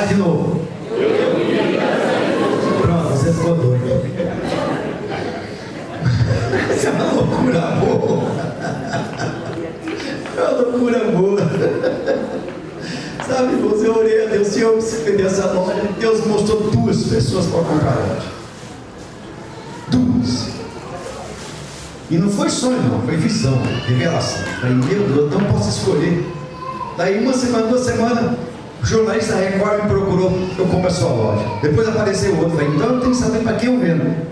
Faz de novo. Pronto, você ficou doido. Isso é uma loucura boa. É uma loucura boa. Sabe, você orei a Deus, Senhor, eu preciso vender essa loja. Deus mostrou 2 pessoas para comprar a loja. 2. E não foi sonho, não, foi visão, revelação. Falei, meu Deus, não posso escolher. Daí 1 semana, 2 semanas, o jornalista Record me procurou, eu compro a sua loja. Depois apareceu outro, falei, então eu tenho que saber para quem eu vendo.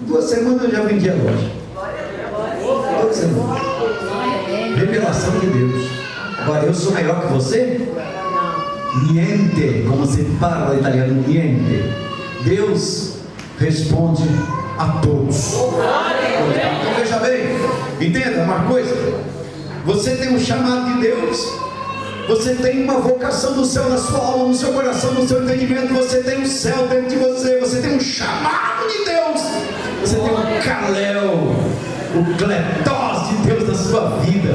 2 semanas eu já vendi a loja. 2 semanas. Revelação de Deus. Agora, eu sou melhor que você? Niente, como se fala em italiano, niente. Deus responde a todos. Então veja bem, entenda uma coisa: você tem um chamado de Deus, você tem uma vocação do céu na sua alma, no seu coração, no seu entendimento, você tem um céu dentro de você, você tem um chamado de Deus, você tem um Kalel, o Cletós de Deus na sua vida,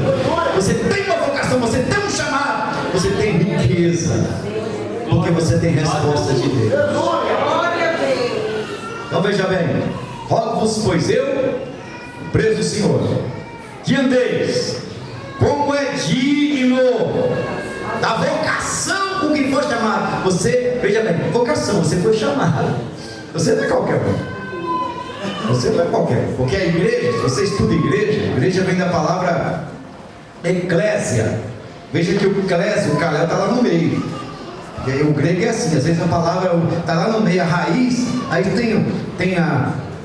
você tem uma vocação, você tem um chamado, você tem riqueza, porque você tem resposta de Deus. Então veja bem, rogo-vos, pois eu, preso do Senhor, que andeis como é digno da vocação com que foi chamado. Você, veja bem, vocação, você foi chamado. Você não é qualquer um. Você não é qualquer um. Porque a igreja, se você estuda igreja vem da palavra eclésia. Veja que o eclésia, o Kalel está lá no meio. O grego é assim, às vezes a palavra está lá no meio, a raiz, aí tem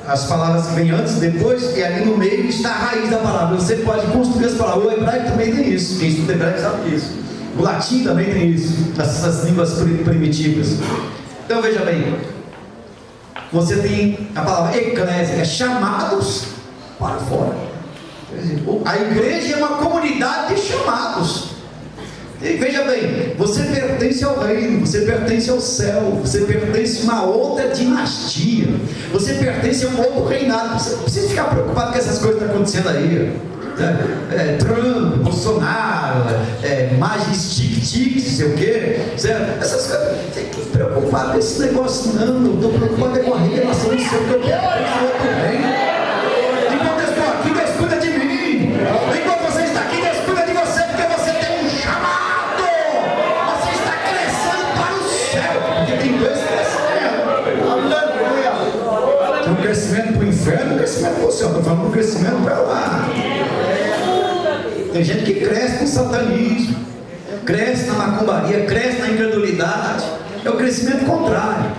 as palavras que vêm antes, depois, e ali no meio está a raiz da palavra. Você pode construir as palavras. O hebraico também tem isso, quem estuda hebraico sabe disso. O latim também tem isso, essas línguas primitivas. Então veja bem, você tem a palavra eclésia, é chamados para fora. A igreja é uma comunidade de chamados. E veja bem, você pertence ao reino, você pertence ao céu, você pertence a uma outra dinastia, você pertence a um outro reinado. Você não precisa ficar preocupado com essas coisas que estão acontecendo aí, né? Trump, Bolsonaro, Majestic, não sei o quê, essas coisas, não tem que se preocupar com esse negócio, não. Eu estou preocupado com a revelação do céu, que eu quero para outro reino. Enquanto eu estou aqui, Deus cuida de mim. Enquanto você está aqui, Deus cuida de você, porque você tem um chamado. Porque tem 2 crescimentos. Tem um crescimento para o inferno e um crescimento para o céu. Estou falando um crescimento para lá. Tem gente que cresce no satanismo, cresce na macumbaria, cresce na incredulidade. É o crescimento contrário.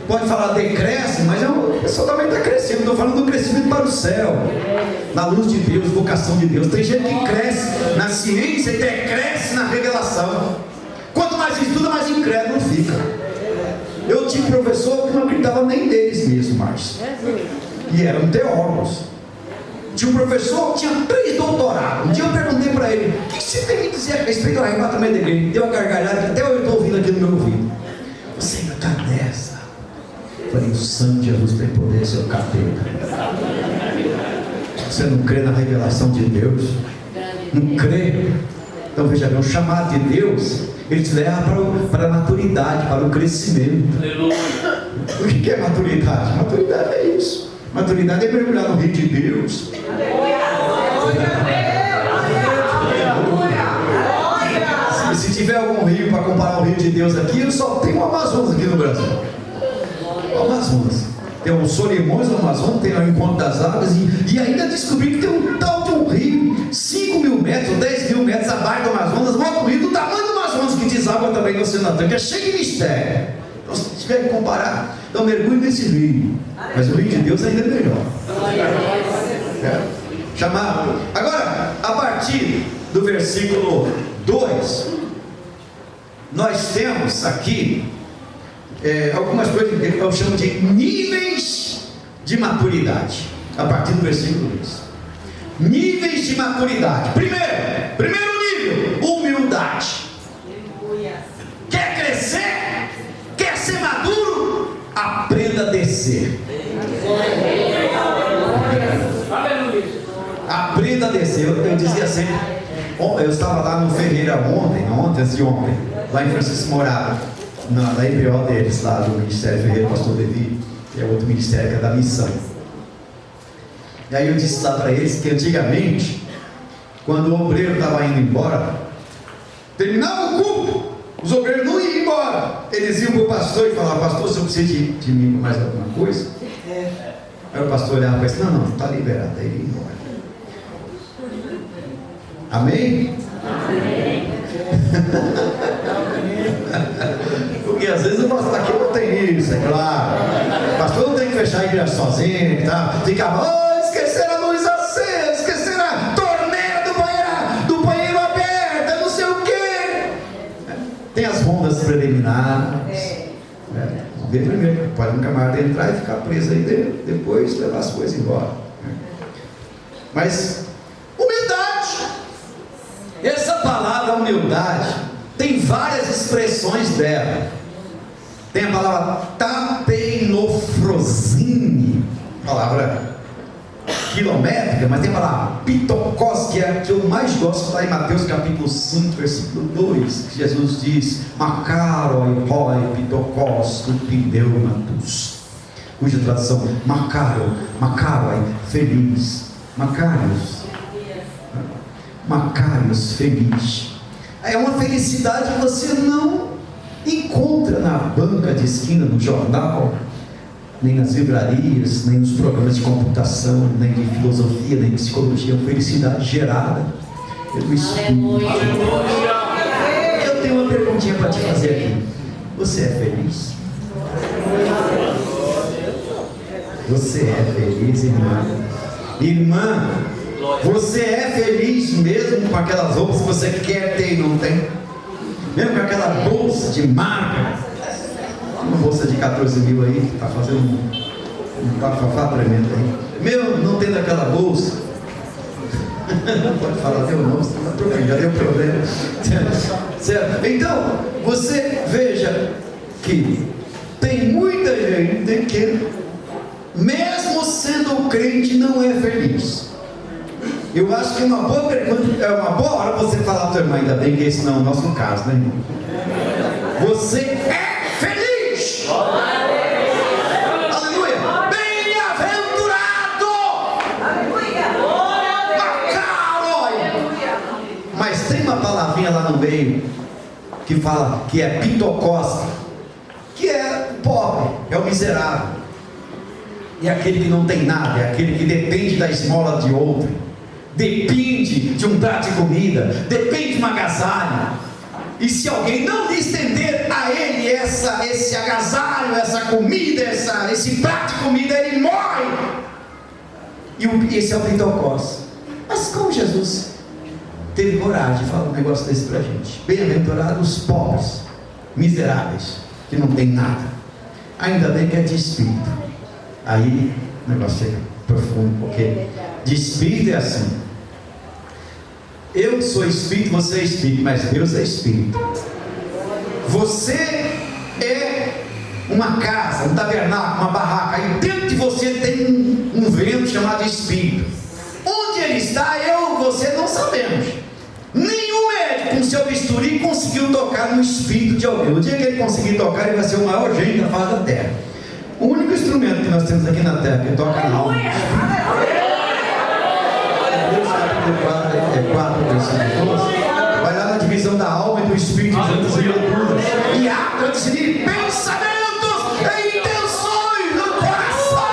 Pode falar decresce, mas a pessoa também está crescendo. Estou falando do crescimento para o céu, na luz de Deus, vocação de Deus. Tem gente que cresce na ciência e decresce na revelação. Quanto mais estuda, mais incrédulo fica. Eu tive professor que não acreditava nem deles mesmo, Márcio. E eram teólogos. Tinha um professor que tinha 3 doutorados. Um dia eu perguntei para ele: o que você tem que dizer a respeito do arrebatamento da igreja? Deu uma gargalhada que até eu estou ouvindo aqui no meu ouvido. Você ainda está nessa? Eu falei: o sangue de Jesus tem poder, seu capeta. Você não crê na revelação de Deus? Não crê? Então veja bem, o chamado de Deus, ele te leva para a maturidade, para o crescimento. Aleluia. O que é maturidade? Maturidade é isso. Maturidade é mergulhar no rio de Deus. Se tiver algum rio para comparar o rio de Deus aqui, eu só tenho o Amazonas aqui no Brasil. O Amazonas. Tem o Solimões no Amazonas, tem o Encontro das Águas, e ainda descobri que tem um tal de um rio 5.000 metros, 10.000 metros abaixo do Amazonas, um outro rio do tamanho do Amazonas, que desaba também no Oceano Atlântico, é cheio de mistério. Então, se tiver que comparar, então mergulhe nesse rio, mas o rio de Deus ainda é melhor. Chamado. Agora, a partir do versículo 2, nós temos aqui algumas coisas que eu chamo de níveis de maturidade. A partir do versículo 2, níveis de maturidade. Primeiro nível, humildade. Quer crescer? Quer ser maduro? Aprenda a descer. Aprenda a descer. Eu dizia sempre, Eu estava lá no Ferreira ontem, antes de ontem, lá em Francisco Morato, na IPO deles, lá do Ministério Ferreira, pastor Levi, que é outro ministério que é da missão. E aí eu disse lá para eles que antigamente, quando o obreiro estava indo embora, terminava o culto, os obreiros não iam embora, eles iam para o pastor e falavam: pastor, se eu preciso de mim para mais alguma coisa? Aí o pastor olhava para ele: não, está liberado. Aí ele ia embora. Amém? Amém. Porque às vezes o pastor aqui não tem isso, é claro. O pastor não tem que fechar a igreja sozinho, tá? Ficava: esqueceram a luz acesa, esqueceram a torneira do banheiro aberta, não sei o quê. Tem as rondas preliminares. Ver primeiro, pode um camarada entrar e ficar preso aí dentro, depois levar as coisas embora. Mas humildade, essa palavra humildade tem várias expressões dela. Tem a palavra tapeinofrosine, palavra quilométrica, mas tem a palavra pitokos, que é a que eu mais gosto, lá em Mateus capítulo 5, versículo 2, que Jesus diz: Makaroi hoi pitokos tu pneumatus, cuja tradução: Makaroi, feliz, Macarius, feliz. É uma felicidade que você não encontra na banca de esquina, no jornal, nem nas livrarias, nem nos programas de computação, nem de filosofia, nem de psicologia. É uma felicidade gerada pelo Espírito. Eu tenho uma perguntinha para te fazer aqui: você é feliz? Você é feliz, irmã? Irmã, você é feliz mesmo com aquelas roupas que você quer ter e não tem? Mesmo com aquela bolsa de marca, uma bolsa de 14 mil aí, que está fazendo um bafafá tremendo aí, mesmo não tendo aquela bolsa, não pode falar teu nome, já deu problema, certo? Então, você veja que tem muita gente que, mesmo sendo crente, não é feliz. Eu acho que é uma boa pergunta, é uma boa hora você falar para o teu irmão: ainda bem que esse não é o nosso caso, né, irmão? Você é feliz! Aleluia! Bem-aventurado! Aleluia! Mas tem uma palavrinha lá no meio que fala que é pitocos, que é o pobre, é o miserável, é aquele que não tem nada, é aquele que depende da esmola de outro, depende de um prato de comida, depende de uma agasalho. E se alguém não lhe estender a ele esse agasalho, essa comida, esse prato de comida, ele morre. E esse é o pitocos. Mas como Jesus teve coragem de falar um negócio desse para a gente? Bem-aventurados os pobres, miseráveis, que não tem nada. Ainda bem que é de espírito. Aí o negócio chega profundo, porque de espírito é assim: eu sou espírito, você é espírito, mas Deus é espírito. Você é uma casa, um tabernáculo, uma barraca, e dentro de você tem um vento chamado espírito. Onde ele está, eu e você não sabemos. Nenhum médico com seu bisturi conseguiu tocar no espírito de alguém. O dia que ele conseguir tocar, ele vai ser o maior gênio da face da terra. O único instrumento que nós temos aqui na terra que toca na alma, Deus capítulo 4, versículo 12, vai lá na divisão da alma e do espírito, juntas e loucuras, e há para decidir pensamentos e intenções no coração.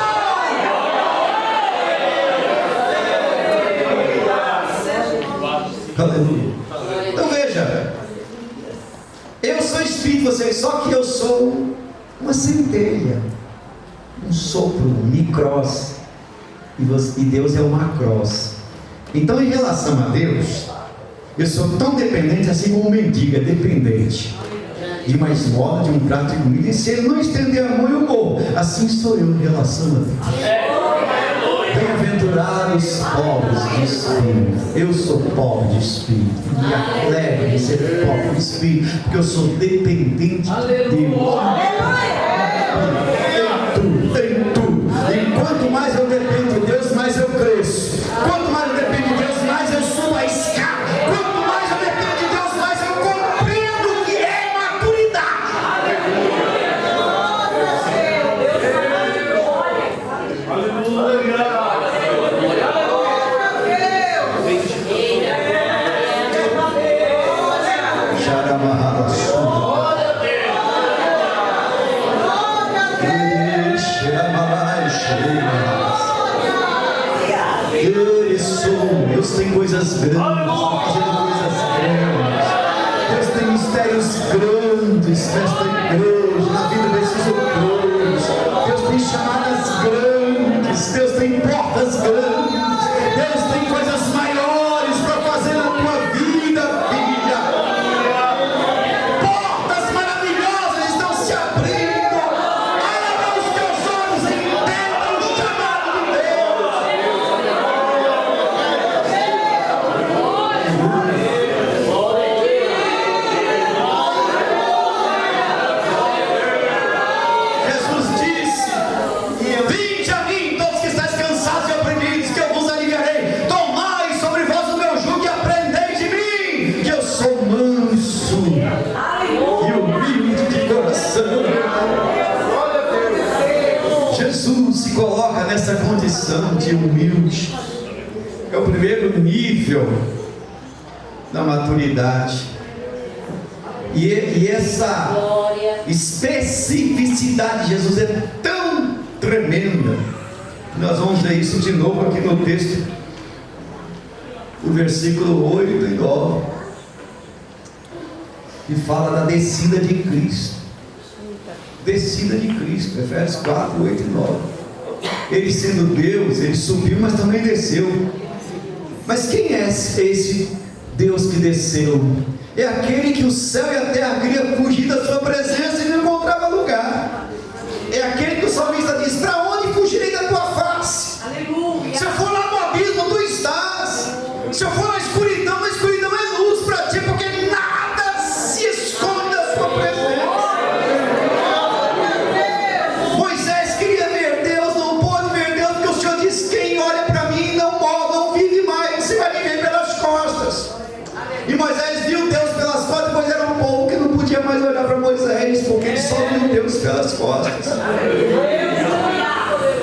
Aleluia. Então veja, eu sou espírito, você, só que eu sou uma centelha, um sopro, um micros, e Deus é o macros. Então, em relação a Deus, eu sou tão dependente assim como um mendigo é dependente de uma esmola, de um prato de comida, e se ele não estender a mão, eu morro. Assim sou eu em relação a Deus. Bem-aventurados pobres de espírito. Eu sou pobre de espírito, me alegro de ser pobre de espírito, porque eu sou dependente de Deus. Tem tudo. E quanto mais eu dependo de Deus, mais eu cresço. Quanto mais eu dependo de Deus, mais eu subo a escada. Quanto coisas grandes, está fazendo coisas grandes. Deus tem mistérios grandes nesta igreja, na vida desses outros. Deus tem chamadas grandes, Deus tem portas grandes, Deus tem coisas maiores para fazer na tua vida, filha. Portas maravilhosas estão se abrindo. Abra os teus olhos e entenda o chamado de Deus. Jesus disse: vinde a mim, todos que estáis cansados e oprimidos, que eu vos aliviarei. Tomai sobre vós o meu jugo e aprendei de mim, que eu sou manso e humilde de coração. Jesus se coloca nessa condição de humilde. É o primeiro nível da maturidade. E essa especificidade de Jesus é tão tremenda. Nós vamos ler isso de novo aqui no texto, o versículo 8 e 9, que fala da descida de Cristo. Descida de Cristo, Efésios 4, 8 e 9. Ele sendo Deus, ele subiu, mas também desceu. Mas quem é esse Deus que desceu? É aquele que o céu e a terra queriam fugir da sua presença e não encontrava lugar. É aquele que o salmista diz: para onde fugirei da tua face? Aleluia. Se eu for lá no abismo, tu estás. Se eu for na escuridão é luz para ti, porque nada se esconde da sua presença. Moisés queria ver Deus, não pôde ver Deus, porque o Senhor diz: quem olha para mim não vive mais, você vai viver pelas costas. E Moisés viu Deus pelas costas, pois era um povo que não podia mais olhar para Moisés, porque ele só viu Deus pelas costas.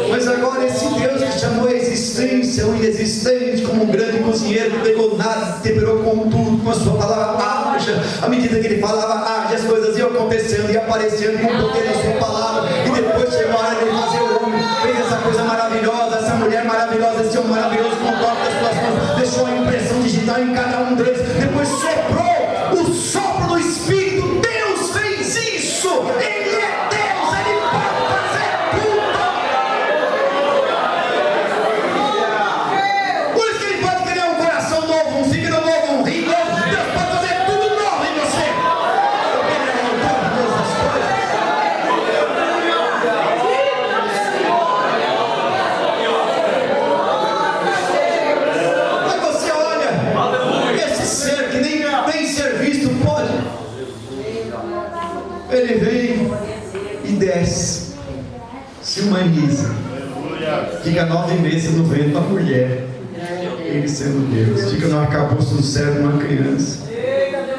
Mas agora esse Deus que chamou a existência o inexistente, como um grande cozinheiro que pegou nada, temperou com tudo, com a sua palavra haja, à medida que ele falava haja, as coisas iam acontecendo e aparecendo com o poder da sua palavra. E depois chegou a hora de ele fazer o homem, fez essa coisa maravilhosa, essa mulher maravilhosa, esse homem maravilhoso com o toque das suas mãos, deixou a impressão digital em cada um deles, depois soprou o sopro do Espírito. Deus fez isso. Ele é Deus, ele pode fazer tudo. Por isso que ele pode criar um coração novo, um fígado novo, um rim novo. Deus pode fazer tudo novo em você. Ele é o autor de todas as coisas. Aí você olha esse ser que nem ser visto pode. Ele vem e desce, se humaniza, fica 9 meses no ventre da mulher, ele sendo Deus, fica no arcabouço do céu de uma criança,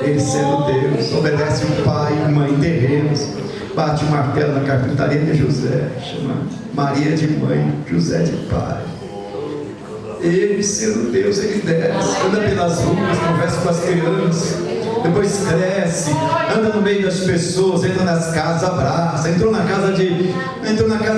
ele sendo Deus, obedece o pai e mãe terrenos, bate o martelo na carpintaria de José, chama Maria de mãe, José de pai. Ele sendo Deus, ele desce, anda pelas ruas, conversa com as crianças, depois cresce, anda no meio das pessoas, entra nas casas, abraça. Entrou na casa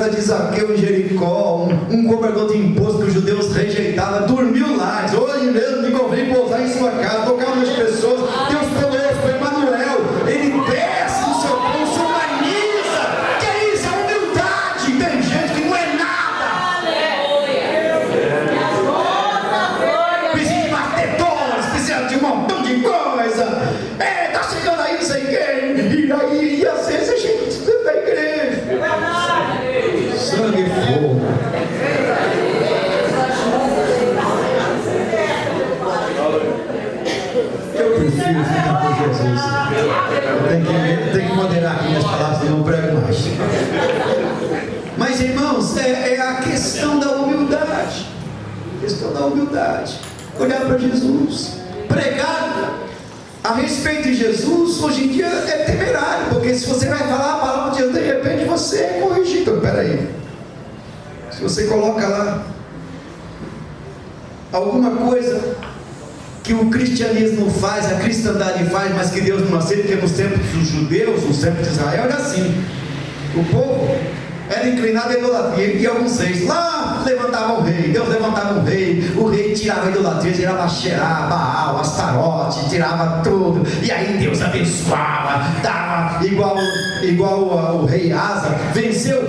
de Zaqueu em Jericó, um cobrador de imposto que os judeus rejeitavam, dormiu lá. Diz: hoje mesmo me convém pousar em sua casa, tocar nas pessoas. Deus conosco, Emmanuel. Ele desce no seu pão, se humaniza. Que é isso? É humildade. Tem gente que não é nada. Precisa de martetões, precisa de um montão de coisa. Tá chegando aí não sei quem. E às vezes a gente precisa da igreja. Sangue e fogo. Eu prefiro ficar com Jesus. Eu tenho que moderar aqui minhas palavras e não prego mais. Mas irmãos, é a questão da humildade. Questão da humildade. Olhar para Jesus. Pregar a respeito de Jesus, hoje em dia é temerário, porque se você vai falar a palavra de Deus, de repente você é corrigido. Então, peraí, se você coloca lá alguma coisa que o cristianismo faz, a cristandade faz, mas que Deus não aceita, porque nos tempos dos judeus, nos tempos de Israel, era assim: o povo era inclinado à idolatria, e alguns reis lá levantavam o rei, Deus levantava um rei, o rei tirava a idolatria, tirava Xerá, Baal, Astarote, tirava tudo, e aí Deus abençoava, dava igual o rei Asa, venceu 1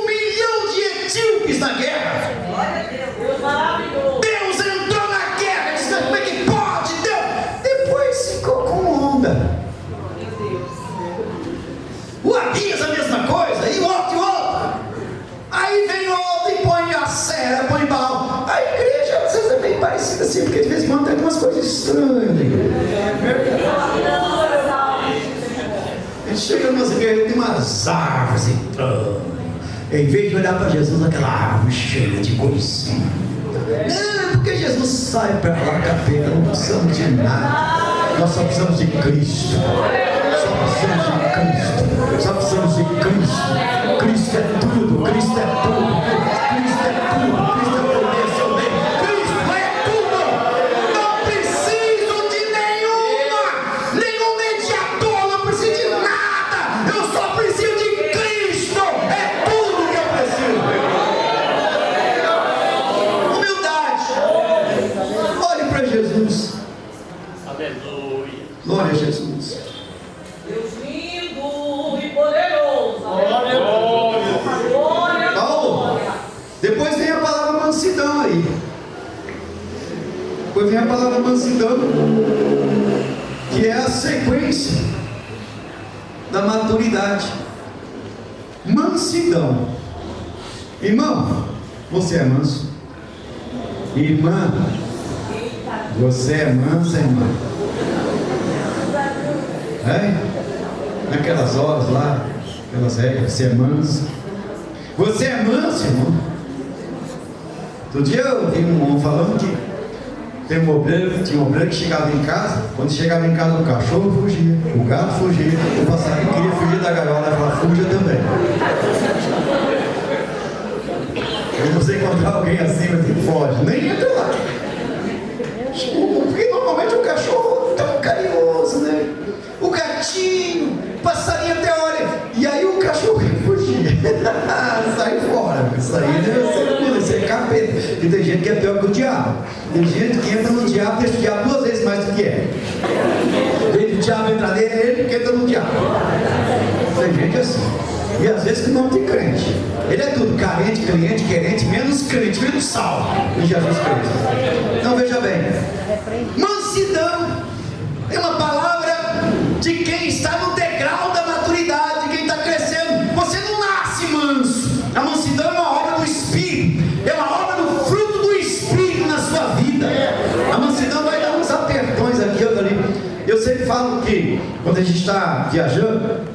milhão de etíopes na guerra. Deus maravilhoso. Deus entrou na guerra, disse, como é que pode? Deus depois ficou com onda. O Abias a mesma coisa, e outro. Aí vem outro e põe a Sera, põe Baal. A igreja às vezes é bem parecida assim, porque de vez em quando tem umas coisas estranhas na igreja. A gente chega nas igrejas, tem umas árvores estranhas. Em vez de olhar para Jesus, aquela árvore cheia de coisinha. Não, porque Jesus sai para lá, capeta, não precisamos de nada. Nós só precisamos de Cristo. Só precisamos de Cristo. Cristo é tudo, Cristo é tudo, Cristo é tudo, Cristo é poder, seu bem, Cristo é tudo. Não preciso de nenhum mediador, não preciso de nada. Eu só preciso de Cristo. É tudo que eu preciso. Humildade. Olhe para Jesus. Aleluia. Glória a Jesus. Deus lindo e poderoso. Paulo, depois vem a palavra mansidão aí. Depois vem a palavra mansidão, que é a sequência da maturidade. Mansidão. Irmão, você é manso? Irmã, você é mansa, irmã? É? Naquelas horas lá, aquelas regras, você é manso. Você é manso, irmão? Outro dia eu vi um homem falando que tinha um obreiro que chegava em casa, quando chegava em casa o cachorro fugia, o gato fugia, o passarinho queria fugir da gaiola, ela falava, fuja também. Se você encontrar alguém assim, você foge, nem entra lá. Porque normalmente o cachorro é tão carinhoso, né? O gatinho, o passarinho até olha, e aí o cachorro quer fugir. Sai fora, isso aí deve ser capeta. Porque tem gente que é pior que o diabo. Tem gente que entra no diabo, deixa o diabo 2 vezes mais do que é. O diabo entra nele, é ele que entra no diabo. Tem gente assim. E às vezes que não tem crente. Ele é tudo, carente, cliente, querente, menos crente, menos salvo em Jesus Cristo. Então veja bem, mansidão é uma palavra de quem está no degrau da maturidade, de quem está crescendo. Você não nasce manso. A mansidão é uma obra do Espírito, é uma obra do fruto do Espírito na sua vida. A mansidão vai dar uns apertões aqui, outro ali. Eu sempre falo que quando a gente está viajando,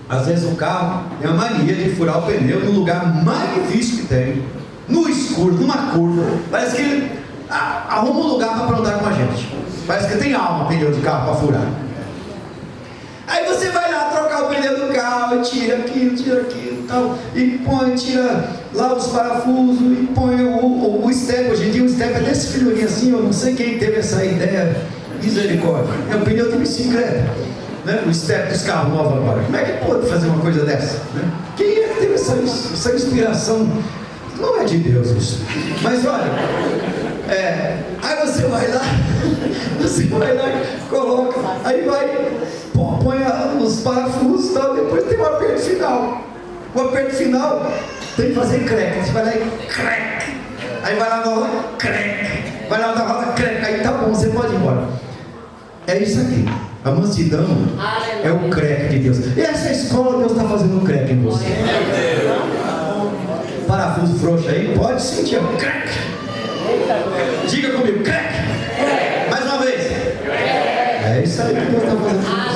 às vezes o carro tem a mania de furar o pneu no lugar mais difícil que tem, no escuro, numa curva. Parece que ele arruma um lugar para aprontar com a gente. Parece que tem alma pneu de carro para furar. Aí você vai lá trocar o pneu do carro, e tira aquilo e tal, e põe, tira lá os parafusos, e põe o step. Hoje em dia o step é desse filhorinho assim, eu não sei quem teve essa ideia, misericórdia. É um pneu de bicicleta, né? O step dos carros novos agora. Como é que pode fazer uma coisa dessa? Né? Quem é que teve essa inspiração? Não é de Deus isso. Mas olha, aí você vai lá, coloca, aí põe os parafusos e tal, depois tem o aperto final. O aperto final tem que fazer creque. Você vai lá e creque. Aí vai lá na roda, creque. Vai lá na roda, creque. Aí tá bom, você pode ir embora. É isso aqui. A mansidão é o creque de Deus. E essa escola Deus está fazendo um creque em você. Parafuso frouxo aí, pode sentir. Creque. Diga comigo, creque. Mais uma vez. É isso aí que Deus está fazendo.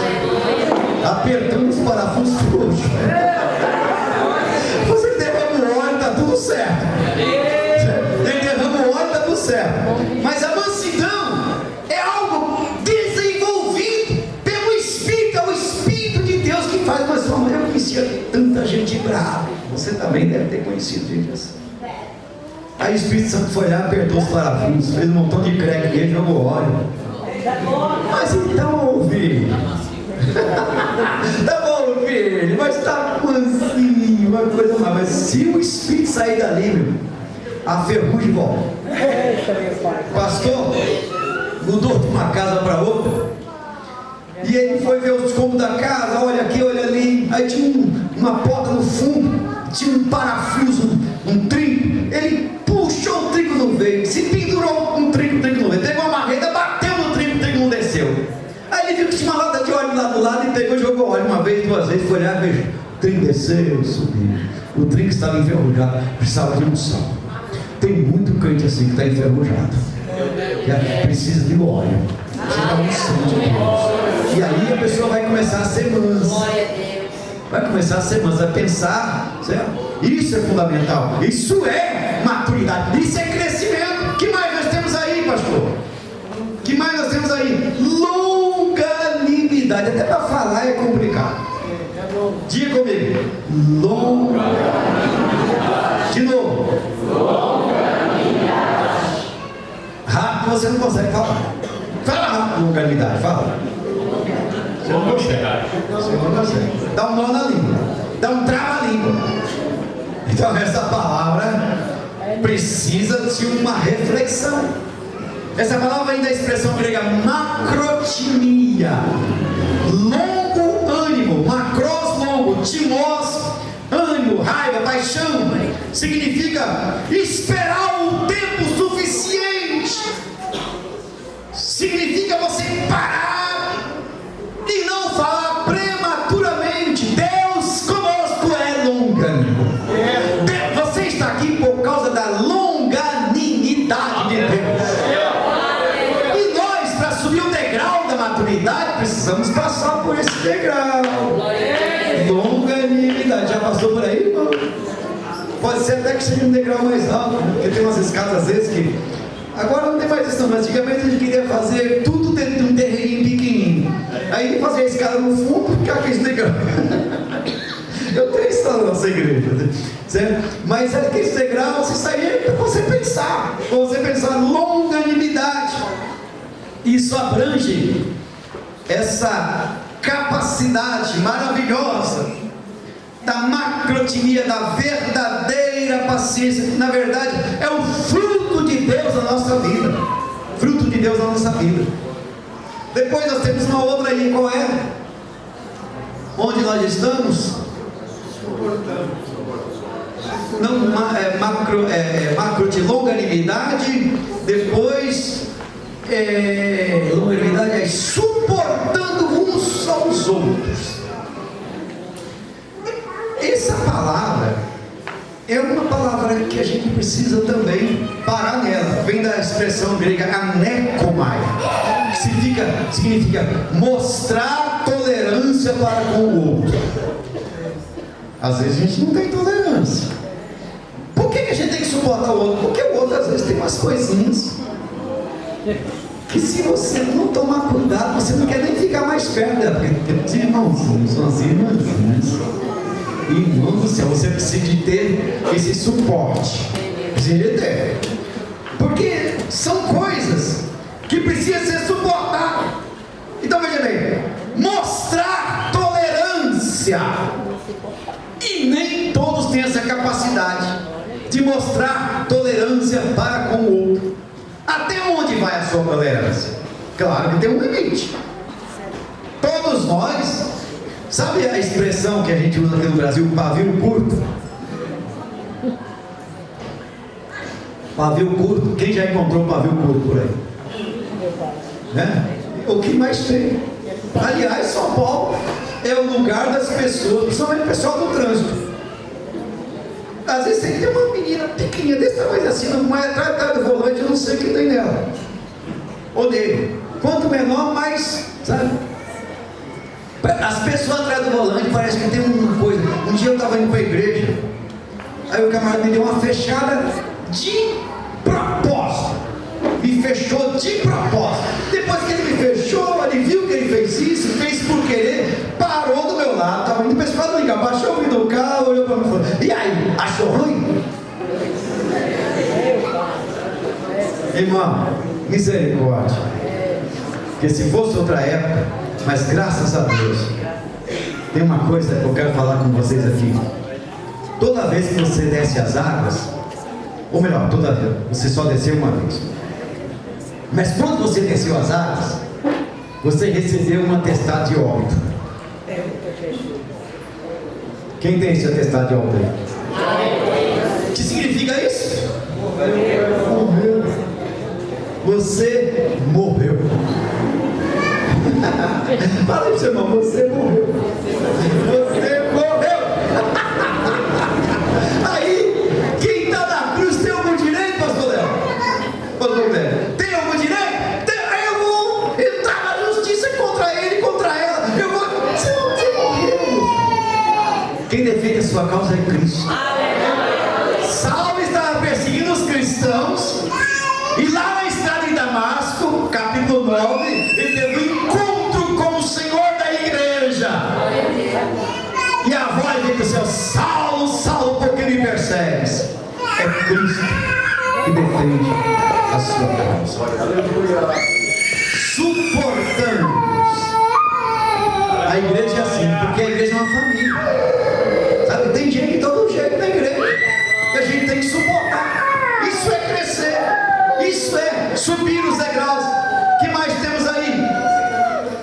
Apertando os parafusos frouxos. Você derrama o óleo, está tudo certo. Ele derrama o óleo, está tudo certo. Mas a mansidão é algo desenvolvido pelo Espírito. É o Espírito de Deus que faz. Mas eu conhecia tanta gente brava. Você também deve ter conhecido gente assim. Aí o Espírito Santo foi lá, apertou os parafusos, fez um montão de creque e jogou óleo. Mas então, filho, tá bom, filho, mas tá Se o espírito sair dali, meu, a ferrugem volta. Pastor mudou de uma casa para outra, e ele foi ver os cômodos da casa, olha aqui, olha ali. Aí tinha uma porta no fundo, tinha um parafuso, um trinco. Ele puxou o trinco, não veio. Se pendurou um trinco, o trinco não veio. Teve uma marreta, bateu no trinco, o trinco não desceu. Aí ele viu que tinha uma lata de óleo lá do lado e pegou e jogou óleo uma vez, duas vezes, foi olhar, veja, o trinco desceu, subiu. O trinco estava enferrujado, precisava de unção. Tem muito crente assim que está enferrujado, que precisa de óleo, precisa da unção de Deus. E aí a pessoa vai começar a ser mansa. Vai começar a ser mansa, vai pensar, certo? Isso é fundamental, isso é maturidade, isso é crescimento. Que mais nós temos aí, pastor? Que mais nós temos aí? Longanimidade. Até para falar é complicado. Diga comigo. Longanimidade. De novo. Longanimidade. Rápido você não consegue falar. Fala rápido, longanimidade, fala. Você não consegue. Você não consegue. Dá um nó na língua. Dá um trava-língua. Então essa palavra precisa de uma reflexão. Essa palavra vem da expressão grega macrotimia. Longo ânimo. Macros, longo. Timós, ânimo, raiva, paixão. Significa esperar o tempo suficiente. Significa você parar e não falar prematuramente. Deus conosco é longânimo. Você está aqui por causa da longanimidade de Deus. E nós, para subir o degrau da maturidade, precisamos passar por esse degrau. Longanimidade. Já passou por aí, irmão? Pode ser até que seja um degrau mais alto, porque tem umas escadas às vezes que... Agora não tem mais isso não, mas antigamente a gente queria fazer tudo dentro de um terreninho pequenininho. Aí fazia a escada no fundo, porque aquele degrau. Eu tenho isso na nossa igreja, certo? Mas aquele degrau, você saía para você pensar longanimidade. Isso abrange essa capacidade maravilhosa da macrotimia, da verdadeira paciência. Na verdade, é o fruto de Deus na nossa vida. Fruto de Deus na nossa vida. Depois nós temos uma outra aí, qual é? Onde nós estamos? Não, macro de longanimidade. Depois longanimidade é suportando uns aos outros. Essa palavra é uma palavra que a gente precisa também parar nela. Vem da expressão grega anekomai, que significa mostrar tolerância para com o outro. Às vezes a gente não tem tolerância. Por que a gente tem que suportar o outro? Porque o outro às vezes tem umas coisinhas que, se você não tomar cuidado, você não quer nem ficar mais perto dela. Porque temos irmãozinhos, suas irmãzinhas. Irmão do céu, você precisa de ter esse suporte. Precisa de ter. Porque são coisas que precisam ser suportadas. Então veja bem, mostrar tolerância. E nem todos têm essa capacidade de mostrar tolerância para com o outro. Até onde vai a sua tolerância? Claro que tem um limite. Todos nós, sabe a expressão que a gente usa aqui no Brasil, pavio curto? Pavio curto, quem já encontrou pavio curto por aí? Né? O que mais tem? Aliás, São Paulo é o lugar das pessoas, principalmente o pessoal do trânsito. Às vezes tem uma menina pequenininha desse tamanho assim, mas atrás do volante, eu não sei o que tem nela ou dele. Quanto menor, mais, sabe? As pessoas atrás do volante parece que tem uma coisa. Um dia eu estava indo para a igreja, aí o camarada me deu uma fechada de propósito. Me fechou de propósito. Depois que ele me fechou, ele viu que ele fez isso, fez por querer, parou do meu lado, estava indo para a escola ligar, baixou o vidro do carro, olhou para mim e falou: e aí, achou ruim? Irmão, misericórdia. Porque se fosse outra época, mas graças a Deus, tem uma coisa que eu quero falar com vocês aqui. toda vez que você desce as águas, ou melhor, toda vez, você só desceu uma vez. Mas quando você desceu as águas, você recebeu um atestado de óbito. Quem tem esse atestado de óbito aí? O que significa isso? Morreu. Você morreu. Fala aí pro seu irmão, você morreu. Você morreu. Aí, quem está na cruz tem algum direito, pastor Léo? Pastor Léo, tem algum direito? Aí eu vou entrar na justiça contra ele, contra ela. Eu vou. Você morreu. Quem defende a sua causa é Cristo. Saulo estava perseguindo os cristãos. E lá na estrada de Damasco, capítulo 9, ele teve um encontro com o Senhor da igreja. E a voz veio do céu: Saulo, Saulo, por que me persegues? É Cristo que defende a sua causa. Suportamos. A igreja é assim, porque a igreja é uma família. Sabe, tem gente de todo jeito na igreja. E a gente tem que suportar. Isso é crescer. Isso é subir os degraus. Que mais temos aí?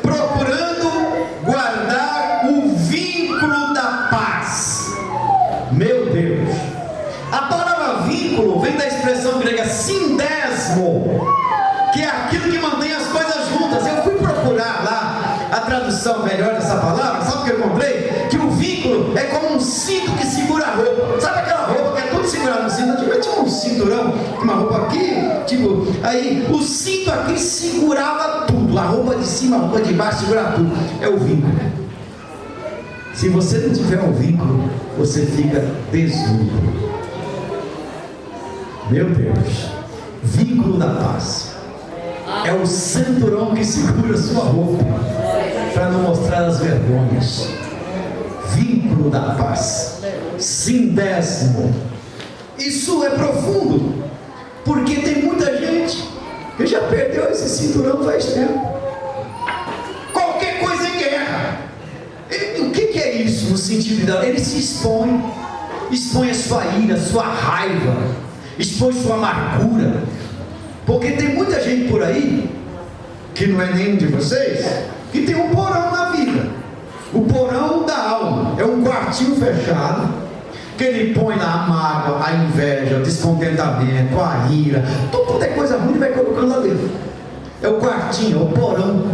Procurando guardar o vínculo da paz. Meu Deus. A palavra vínculo vem da expressão grega sindesmo, que é aquilo que mantém as coisas juntas. Eu fui procurar lá a tradução melhor dessa palavra. Sabe o que eu encontrei? Que o vínculo é como um cinto que segura a roupa. Sabe aquela roupa que é tudo segurado no cinto? Antigamente tinha um cinturão, uma roupa aqui, tipo, aí o cinto aqui segurava tudo. A roupa de cima, a roupa de baixo segurava tudo. É o vínculo. Se você não tiver um vínculo, você fica desnudo. Meu Deus. Vínculo da paz. É o cinturão que segura a sua roupa para não mostrar as vergonhas. Vínculo da paz. Sindesmo. Isso é profundo, porque tem muita gente que já perdeu esse cinturão faz tempo. Qualquer coisa é guerra. O que é isso no sentido da... Ele se expõe a sua ira, a sua raiva, expõe sua amargura, porque tem muita gente por aí, que não é nenhum de vocês, que tem um porão na vida. O porão da alma é um quartinho fechado, que ele põe lá a mágoa, a inveja, o descontentamento, a ira, tudo é coisa ruim, ele vai colocando lá dentro. É o quartinho, é o porão.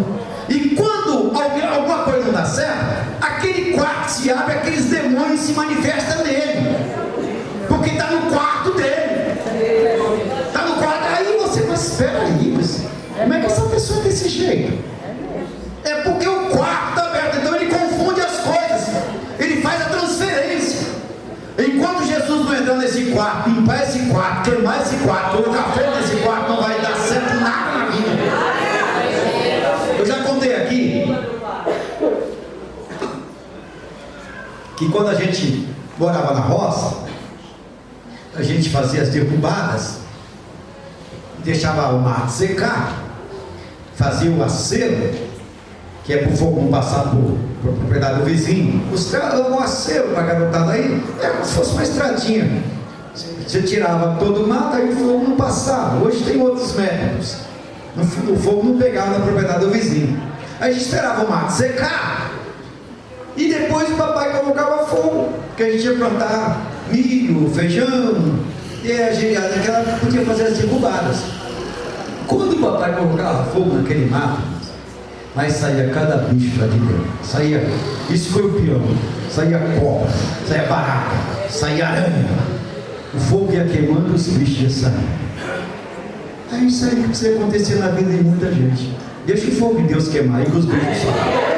E quando alguma coisa não dá certo, aquele quarto se abre, aqueles demônios se manifestam nele, porque está no quarto dele. Está no quarto. Aí você, mas espera aí, como é que essa pessoa é desse jeito? É porque o quarto está aberto, então ele confunde as coisas, ele faz a transferência. Enquanto Jesus não entrar nesse quarto, limpar esse quarto, queimar esse quarto, colocar fogo nesse quarto, não vai dar certo nada na vida. Eu já contei aqui que quando a gente morava na roça, a gente fazia as derrubadas, deixava o mato secar, fazia o acero, que é para o fogo não passar por propriedade do vizinho. Os caras davam um acero para a garotada aí, é como se fosse uma estradinha. Você tirava todo o mato, aí o fogo não passava. Hoje tem outros métodos. O fogo não pegava na propriedade do vizinho. Aí a gente esperava o mato secar, e depois o papai colocava fogo, porque a gente ia plantar milho, feijão, e a gente naquela podia fazer as derrubadas. Quando o papai colocava fogo naquele mato, mas saía cada bicho lá de dentro. Saía escorpião, saía cobra, saía barata, saía aranha. O fogo ia queimando, os bichos iam saindo. É isso aí que precisa acontecer na vida de muita gente. Deixa o fogo de Deus queimar aí que os bichos saem.